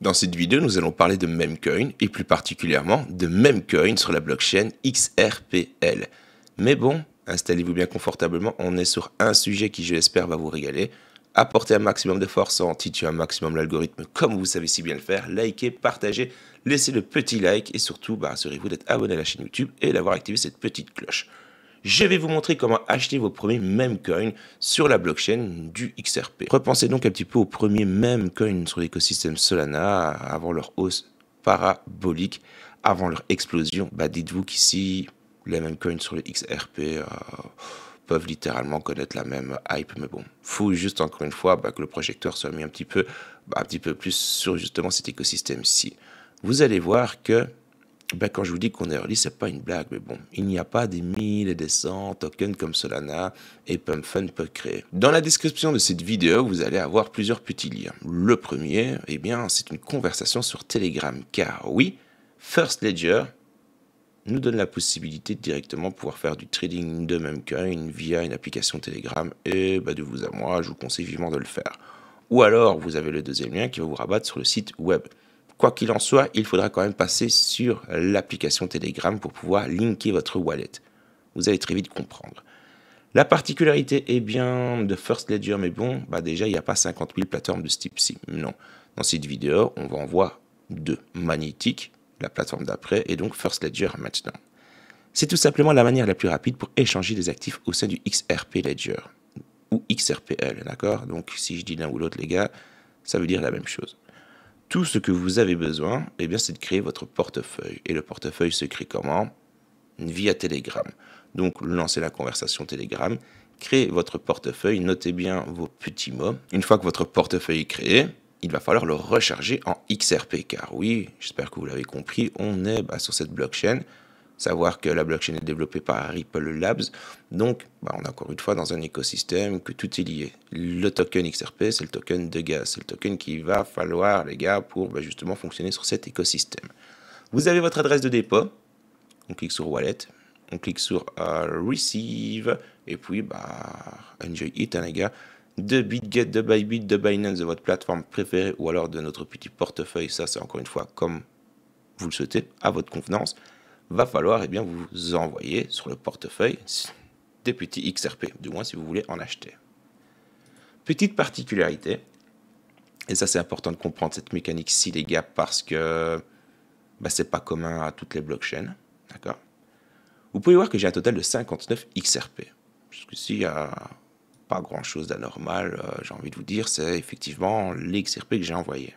Dans cette vidéo, nous allons parler de Memecoin et plus particulièrement de Memecoin sur la blockchain XRPL. Mais bon, installez-vous bien confortablement, on est sur un sujet qui, je l'espère, va vous régaler. Apportez un maximum de force en titubant un maximum l'algorithme comme vous savez si bien le faire. Likez, partagez, laissez le petit like et surtout, assurez-vous d'être abonné à la chaîne YouTube et d'avoir activé cette petite cloche. Je vais vous montrer comment acheter vos premiers Memecoin sur la blockchain du XRP. Repensez donc un petit peu aux premiers Memecoin sur l'écosystème Solana avant leur hausse parabolique, avant leur explosion. Dites-vous qu'ici, les Memecoin sur le XRP peuvent littéralement connaître la même hype, mais bon, faut juste encore une fois que le projecteur soit mis un petit peu plus sur justement cet écosystème-ci. Vous allez voir que quand je vous dis qu'on est early, c'est pas une blague, mais bon, il n'y a pas des 1000 et des 100 tokens comme Solana et PumpFun peut créer. Dans la description de cette vidéo, vous allez avoir plusieurs petits liens. Le premier, c'est une conversation sur Telegram, car oui, First Ledger nous donne la possibilité de directement pouvoir faire du trading de Memecoin via une application Telegram, et de vous à moi, je vous conseille vivement de le faire. Ou alors, vous avez le deuxième lien qui va vous rabattre sur le site web. Quoi qu'il en soit, il faudra quand même passer sur l'application Telegram pour pouvoir linker votre wallet. Vous allez très vite comprendre. La particularité de First Ledger, mais bon, déjà, il n'y a pas 50 000 plateformes de ce type-ci. Non. Dans cette vidéo, on va en voir deux. Magnetic, la plateforme d'après, et donc First Ledger maintenant. C'est tout simplement la manière la plus rapide pour échanger des actifs au sein du XRP Ledger, ou XRPL, d'accord? Donc, si je dis l'un ou l'autre, les gars, ça veut dire la même chose. Tout ce que vous avez besoin, c'est de créer votre portefeuille. Et le portefeuille se crée comment? Via Telegram. Donc, lancez la conversation Telegram, créez votre portefeuille, notez bien vos petits mots. Une fois que votre portefeuille est créé, il va falloir le recharger en XRP. Car oui, j'espère que vous l'avez compris, on est sur cette blockchain. Savoir que la blockchain est développée par Ripple Labs. Donc, on est encore une fois dans un écosystème que tout est lié. Le token XRP, c'est le token de gaz. C'est le token qu'il va falloir, les gars, pour justement fonctionner sur cet écosystème. Vous avez votre adresse de dépôt. On clique sur Wallet. On clique sur Receive. Et puis, enjoy it, les gars. De BitGet, de Bybit, de Binance, de votre plateforme préférée ou alors de notre petit portefeuille. Ça, c'est encore une fois comme vous le souhaitez, à votre convenance. Va falloir vous envoyer sur le portefeuille des petits XRP, du moins si vous voulez en acheter. Petite particularité, et ça c'est important de comprendre cette mécanique-ci les gars, parce que c'est pas commun à toutes les blockchains, d'accord? Vous pouvez voir que j'ai un total de 59 XRP. Jusqu'ici, il n'y a pas grand-chose d'anormal, j'ai envie de vous dire, c'est effectivement les XRP que j'ai envoyés.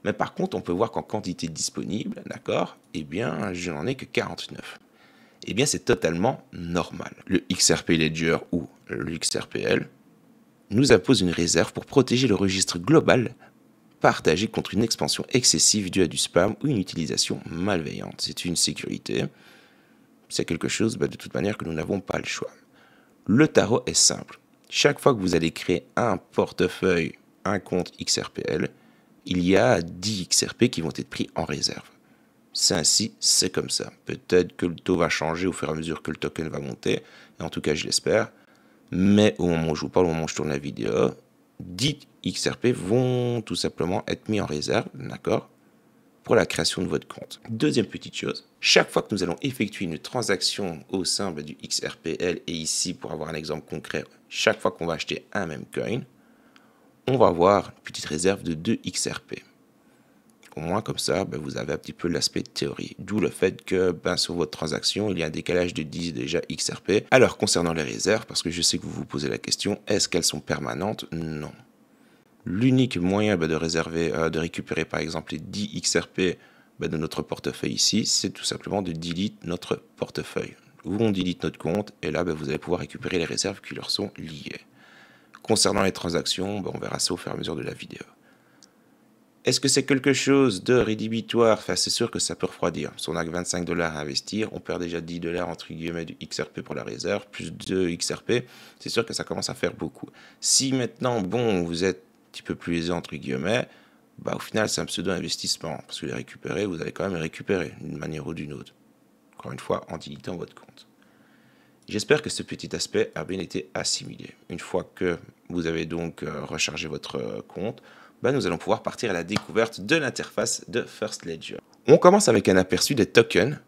Mais par contre, on peut voir qu'en quantité disponible, d'accord, je n'en ai que 49. C'est totalement normal. Le XRP Ledger ou le XRPL nous impose une réserve pour protéger le registre global partagé contre une expansion excessive due à du spam ou une utilisation malveillante. C'est une sécurité. C'est quelque chose, de toute manière, que nous n'avons pas le choix. Le tarot est simple. Chaque fois que vous allez créer un portefeuille, un compte XRPL, il y a 10 XRP qui vont être pris en réserve. C'est ainsi, c'est comme ça. Peut-être que le taux va changer au fur et à mesure que le token va monter, et en tout cas je l'espère, mais au moment où je vous parle, au moment où je tourne la vidéo, 10 XRP vont tout simplement être mis en réserve, d'accord, pour la création de votre compte. Deuxième petite chose, chaque fois que nous allons effectuer une transaction au sein du XRPL, et ici pour avoir un exemple concret, chaque fois qu'on va acheter un Memecoin, on va avoir une petite réserve de 2 XRP. Au moins, comme ça, vous avez un petit peu l'aspect théorie. D'où le fait que sur votre transaction, il y a un décalage de 10 déjà XRP. Alors, concernant les réserves, parce que je sais que vous vous posez la question, est-ce qu'elles sont permanentes? Non. L'unique moyen de récupérer par exemple les 10 XRP de notre portefeuille ici, c'est tout simplement de delete notre portefeuille. On delete notre compte et là, vous allez pouvoir récupérer les réserves qui leur sont liées. Concernant les transactions, on verra ça au fur et à mesure de la vidéo. Est-ce que c'est quelque chose de rédhibitoire? C'est sûr que ça peut refroidir. Si on n'a que 25 $ à investir, on perd déjà 10 $ entre guillemets du XRP pour la réserve, plus 2 XRP, c'est sûr que ça commence à faire beaucoup. Si maintenant, vous êtes un petit peu plus aisé entre guillemets, au final c'est un pseudo-investissement, parce que les récupérer, vous allez quand même les récupérer d'une manière ou d'une autre. Encore une fois, en dilitant votre compte. J'espère que ce petit aspect a bien été assimilé. Une fois que vous avez donc rechargé votre compte, bah, nous allons pouvoir partir à la découverte de l'interface de First Ledger. On commence avec un aperçu des tokens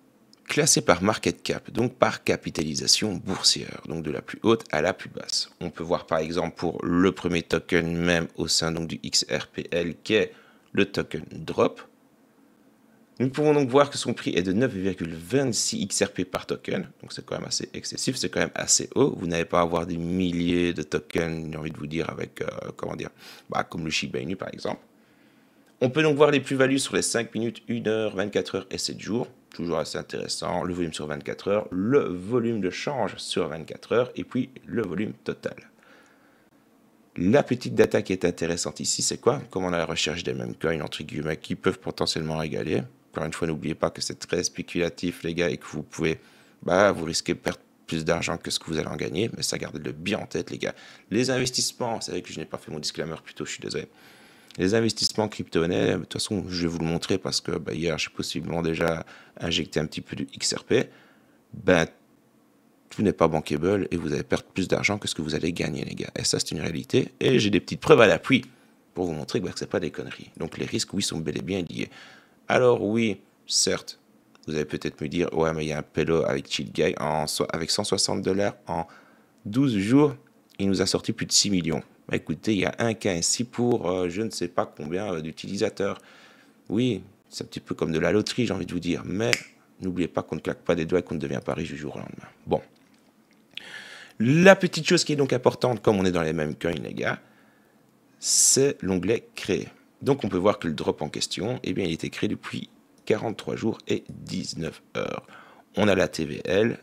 classés par market cap, donc par capitalisation boursière, donc de la plus haute à la plus basse. On peut voir par exemple pour le premier token même au sein donc du XRPL qui est le token Drop. Nous pouvons donc voir que son prix est de 9,26 XRP par token, donc c'est quand même assez excessif, c'est quand même assez haut. Vous n'allez pas avoir des milliers de tokens, j'ai envie de vous dire, avec, comment dire, comme le Shiba Inu par exemple. On peut donc voir les plus-values sur les 5 minutes, 1 heure, 24 heures et 7 jours. Toujours assez intéressant. Le volume sur 24 heures, le volume de change sur 24 heures et puis le volume total. La petite data qui est intéressante ici, c'est quoi? Comme on a la recherche des mêmes coins, entre guillemets, qui peuvent potentiellement régaler. Encore une fois, n'oubliez pas que c'est très spéculatif, les gars, et que vous pouvez, vous risquez de perdre plus d'argent que ce que vous allez en gagner. Mais ça, gardez-le bien en tête, les gars. Les investissements, c'est vrai que je n'ai pas fait mon disclaimer plus tôt, je suis désolé. Les investissements crypto-monnaies, de toute façon, je vais vous le montrer parce que hier, j'ai possiblement déjà injecté un petit peu de XRP. Tout n'est pas bankable et vous allez perdre plus d'argent que ce que vous allez gagner, les gars. Et ça, c'est une réalité. Et j'ai des petites preuves à l'appui pour vous montrer que ce n'est pas des conneries. Donc, les risques, oui, sont bel et bien liés. Alors, oui, certes, vous allez peut-être me dire, ouais, mais il y a un pélo avec Chill Guy avec 160 $ en 12 jours, il nous a sorti plus de 6 millions. Écoutez, il y a un cas ici pour je ne sais pas combien d'utilisateurs. Oui, c'est un petit peu comme de la loterie, j'ai envie de vous dire. Mais n'oubliez pas qu'on ne claque pas des doigts et qu'on ne devient pas riche du jour au lendemain. Bon. La petite chose qui est donc importante, comme on est dans les mêmes coins, les gars, c'est l'onglet Créer. Donc on peut voir que le drop en question, il a été créé depuis 43 jours et 19 heures. On a la TVL,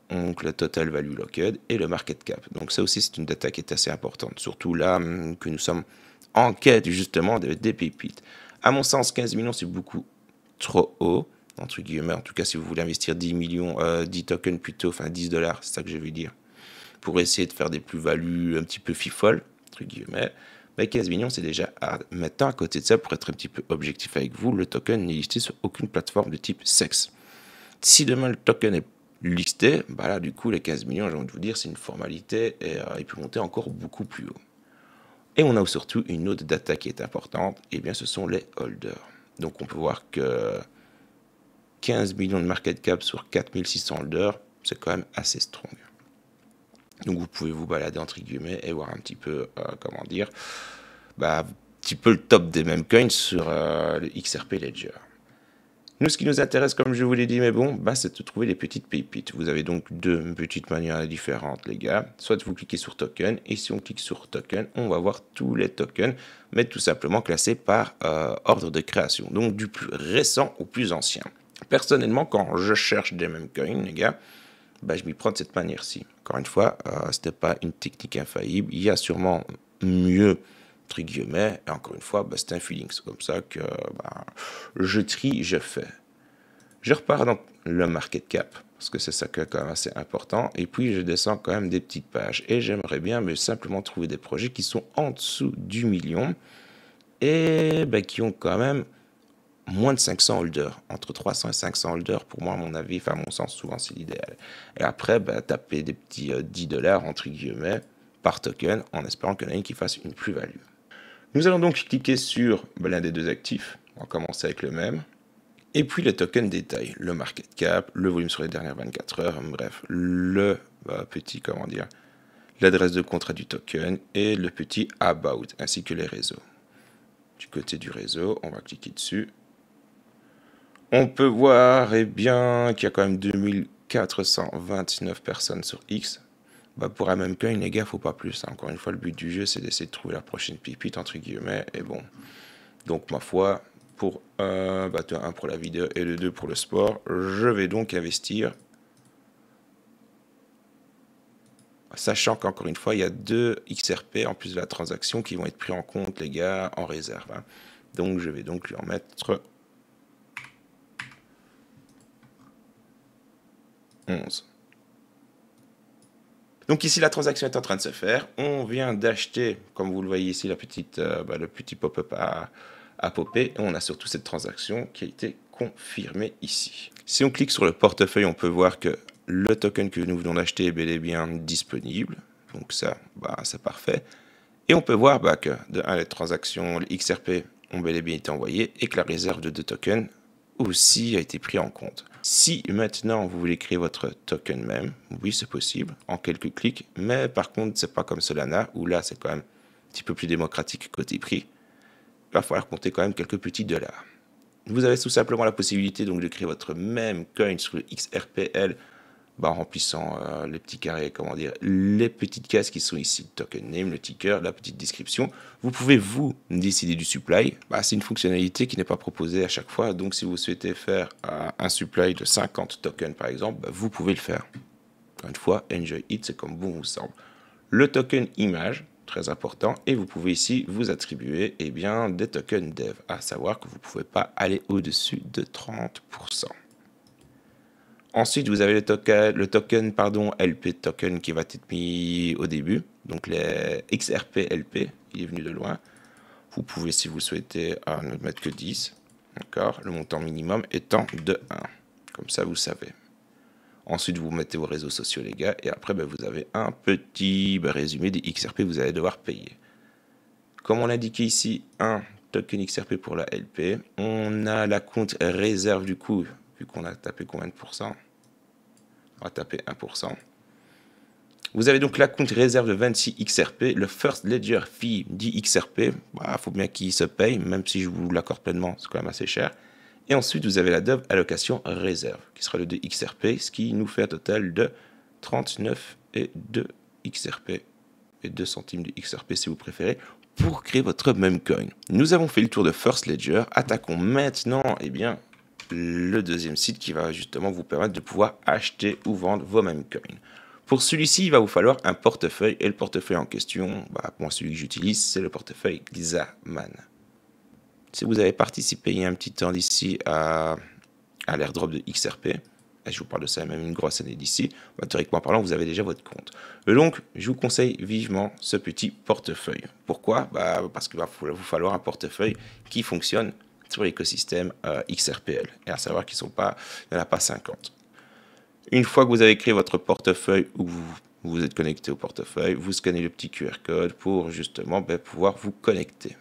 donc le Total Value Locked et le Market Cap. Donc ça aussi, c'est une data qui est assez importante, surtout là que nous sommes en quête justement des pépites. À mon sens, 15 millions, c'est beaucoup trop haut, entre guillemets. En tout cas, si vous voulez investir 10 millions, 10 tokens plutôt, enfin 10 $, c'est ça que je veux dire, pour essayer de faire des plus-values un petit peu fifoles, entre guillemets. Mais 15 millions, c'est déjà hard. Maintenant, à côté de ça, pour être un petit peu objectif avec vous, le token n'est listé sur aucune plateforme de type SEX. Si demain le token est listé, là, du coup, les 15 millions, j'ai envie de vous dire, c'est une formalité et il peut monter encore beaucoup plus haut. Et on a surtout une autre data qui est importante, et bien ce sont les holders. Donc on peut voir que 15 millions de market cap sur 4600 holders, c'est quand même assez strong. Donc vous pouvez vous balader entre guillemets et voir un petit peu, comment dire, un petit peu le top des mêmes coins sur le XRP Ledger. Nous, ce qui nous intéresse, comme je vous l'ai dit, mais bon, c'est de trouver les petites pépites. Vous avez donc deux petites manières différentes, les gars. Soit vous cliquez sur token, et si on clique sur token, on va voir tous les tokens, mais tout simplement classés par ordre de création. Donc du plus récent au plus ancien. Personnellement, quand je cherche des mêmes coins, les gars, je m'y prends de cette manière-ci. Encore une fois, ce n'est pas une technique infaillible. Il y a sûrement mieux, entre guillemets. Et encore une fois, c'est un feeling. C'est comme ça que je trie, je fais. Je repars dans le market cap, parce que c'est ça qui est quand même assez important. Et puis, je descends quand même des petites pages. Et j'aimerais bien simplement trouver des projets qui sont en dessous du million et qui ont quand même moins de 500 holders, entre 300 et 500 holders, pour moi, à mon avis, à mon sens, souvent, c'est l'idéal. Et après, taper des petits 10 $, entre guillemets, par token, en espérant qu'il y en a une qui fasse une plus-value. Nous allons donc cliquer sur l'un des deux actifs. On va commencer avec le même. Et puis, le token détail, le market cap, le volume sur les dernières 24 heures, bref, le petit, comment dire, l'adresse de contrat du token et le petit about, ainsi que les réseaux. Du côté du réseau, on va cliquer dessus. On peut voir bien qu'il y a quand même 2429 personnes sur X. Pour un même coin, les gars, faut pas plus. Encore une fois, le but du jeu, c'est d'essayer de trouver la prochaine pipite, entre guillemets. Et bon, donc ma foi, pour un pour la vidéo et le 2 pour le sport, je vais donc investir. Sachant qu'encore une fois, il y a 2 XRP en plus de la transaction qui vont être pris en compte, les gars, en réserve. Donc, je vais donc lui en mettre 11. Donc ici, la transaction est en train de se faire. On vient d'acheter, comme vous le voyez ici, le petit pop-up à popper. Et on a surtout cette transaction qui a été confirmée ici. Si on clique sur le portefeuille, on peut voir que le token que nous venons d'acheter est bel et bien disponible. Donc ça, c'est parfait. Et on peut voir que de 1, les transactions, les XRP ont bel et bien été envoyées et que la réserve de 2 tokens aussi a été pris en compte. Si maintenant vous voulez créer votre token même, oui c'est possible, en quelques clics, mais par contre c'est pas comme Solana, où là c'est quand même un petit peu plus démocratique côté prix. Il va falloir compter quand même quelques petits dollars. Vous avez tout simplement la possibilité donc de créer votre même coin sur le XRPL en remplissant les petits carrés, les petites cases qui sont ici, le token name, le ticker, la petite description. Vous pouvez vous décider du supply. C'est une fonctionnalité qui n'est pas proposée à chaque fois. Donc si vous souhaitez faire un supply de 50 tokens par exemple, vous pouvez le faire. Encore une fois, enjoy it, c'est comme bon vous semble. Le token image, très important, et vous pouvez ici vous attribuer des tokens dev, à savoir que vous ne pouvez pas aller au-dessus de 30%. Ensuite, vous avez le token LP token qui va être mis au début, donc les XRP LP, il est venu de loin. Vous pouvez, si vous souhaitez, ne mettre que 10, d'accord, le montant minimum étant de 1, comme ça vous savez. Ensuite, vous mettez vos réseaux sociaux, les gars, et après, vous avez un petit résumé des XRP que vous allez devoir payer. Comme on l'a indiqué ici, un token XRP pour la LP. On a la compte réserve du coup, vu qu'on a tapé combien de pourcents? On va taper 1%. Vous avez donc la compte réserve de 26 XRP, le First Ledger Fee 10 XRP. Il faut bien qu'il se paye, même si je vous l'accorde pleinement, c'est quand même assez cher. Et ensuite, vous avez la Dove allocation réserve, qui sera le 2 XRP, ce qui nous fait un total de 39 et 2 XRP, et 2 centimes de XRP si vous préférez, pour créer votre même coin. Nous avons fait le tour de First Ledger. Attaquons maintenant le deuxième site qui va justement vous permettre de pouvoir acheter ou vendre vos mêmes coins. Pour celui-ci, il va vous falloir un portefeuille, et le portefeuille en question, moi celui que j'utilise, c'est le portefeuille Xaman. Si vous avez participé il y a un petit temps d'ici à l'airdrop de XRP, et je vous parle de ça même une grosse année d'ici, théoriquement parlant, vous avez déjà votre compte. Donc, je vous conseille vivement ce petit portefeuille. Pourquoi? Parce qu'il va vous falloir un portefeuille qui fonctionne sur l'écosystème XRPL, et à savoir qu'il n'y en a pas 50. Une fois que vous avez créé votre portefeuille ou vous êtes connecté au portefeuille, vous scannez le petit QR code pour justement pouvoir vous connecter.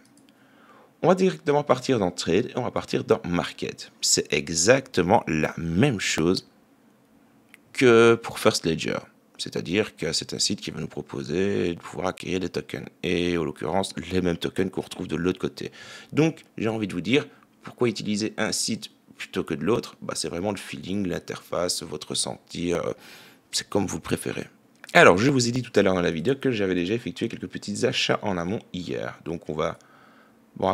On va directement partir dans Trade et on va partir dans Market. C'est exactement la même chose que pour First Ledger. C'est-à-dire que c'est un site qui va nous proposer de pouvoir acquérir des tokens. Et en l'occurrence, les mêmes tokens qu'on retrouve de l'autre côté. Donc, j'ai envie de vous dire, pourquoi utiliser un site plutôt que de l'autre? C'est vraiment le feeling, l'interface, votre ressenti. C'est comme vous préférez. Alors, je vous ai dit tout à l'heure dans la vidéo que j'avais déjà effectué quelques petits achats en amont hier. Donc, on va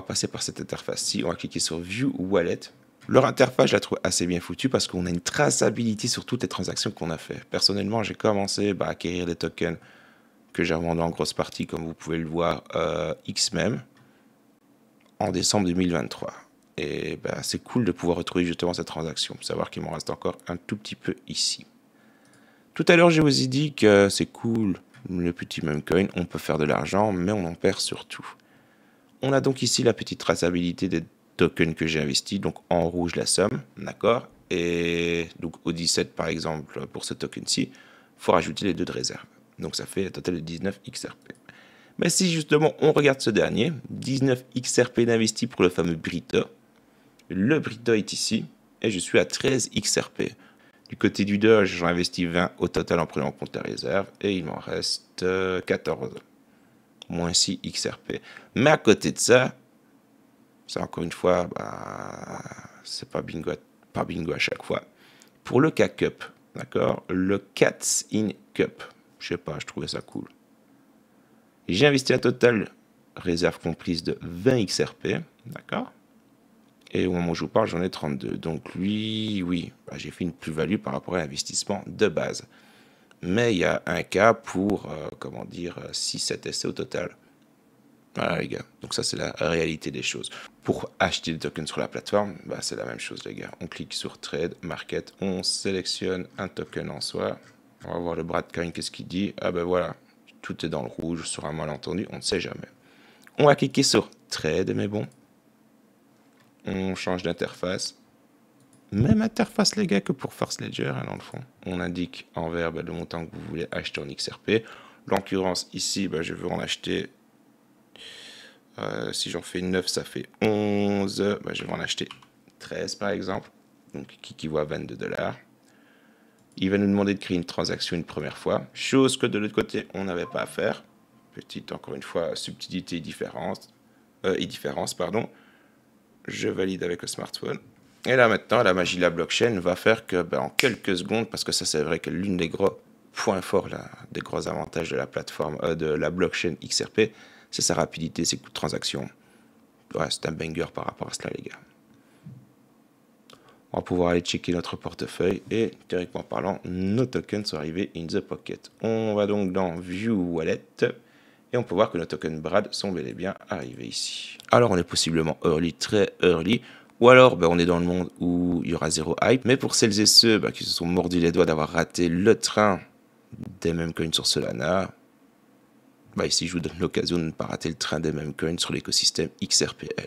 passer par cette interface-ci. On va cliquer sur View Wallet. Leur interface, je la trouve assez bien foutue parce qu'on a une traçabilité sur toutes les transactions qu'on a fait. Personnellement, j'ai commencé à acquérir des tokens que j'ai revendus en grosse partie, comme vous pouvez le voir, XMEM, en décembre 2023. Et c'est cool de pouvoir retrouver justement cette transaction, savoir qu'il m'en reste encore un tout petit peu ici. Tout à l'heure, je vous ai dit que c'est cool, le petit meme coin, on peut faire de l'argent, mais on en perd surtout. On a donc ici la petite traçabilité des tokens que j'ai investis, donc en rouge la somme, d'accord? Et donc au 17 par exemple, pour ce token-ci, il faut rajouter les 2 de réserve. Donc ça fait un total de 19 XRP. Mais si justement on regarde ce dernier, 19 XRP d'investis pour le fameux Brito, le Brito est ici, et je suis à 13 XRP. Du côté du Doge, j'en investis 20 au total en prenant en compte la réserve, et il m'en reste 14. Moins 6 XRP. Mais à côté de ça, c'est encore une fois, c'est pas bingo à chaque fois. Pour le K-Cup, d'accord, le Cats in Cup, je sais pas, je trouvais ça cool. J'ai investi un total, réserve comprise, de 20 XRP, d'accord. Et au moment où je vous parle, j'en ai 32. Donc lui, oui, j'ai fait une plus-value par rapport à l'investissement de base. Mais il y a un cas pour, 6-7 essais au total. Voilà les gars, donc ça c'est la réalité des choses. Pour acheter des tokens sur la plateforme, c'est la même chose les gars. On clique sur Trade, Market, on sélectionne un token en soi. On va voir le Bradcoin, qu'est-ce qu'il dit. Voilà, tout est dans le rouge, sur un malentendu, on ne sait jamais. On va cliquer sur Trade, mais bon. On change d'interface. Même interface les gars que pour First Ledger, dans le fond. On indique en vert le montant que vous voulez acheter en XRP. L'occurrence ici, je veux en acheter Si j'en fais 9, ça fait 11. Bah, je vais en acheter 13 par exemple. Donc qui équivaut à 22 $. Il va nous demander de créer une transaction une première fois. Chose que de l'autre côté, on n'avait pas à faire. Petite, encore une fois, subtilité et différence. Pardon. Je valide avec le smartphone. Et là maintenant, la magie de la blockchain va faire que en quelques secondes, parce que ça c'est vrai que l'une des gros points forts, là, des gros avantages de la plateforme, de la blockchain XRP, c'est sa rapidité, ses coûts de transaction. Ouais, c'est un banger par rapport à cela, les gars. On va pouvoir aller checker notre portefeuille et, théoriquement parlant, nos tokens sont arrivés in the pocket. On va donc dans View Wallet et on peut voir que nos tokens BRAD sont bel et bien arrivés ici. Alors on est possiblement early, très early, ou alors on est dans le monde où il y aura zéro hype. Mais pour celles et ceux qui se sont mordus les doigts d'avoir raté le train des mêmes coins sur Solana, ici je vous donne l'occasion de ne pas rater le train des mêmes coins sur l'écosystème XRPL.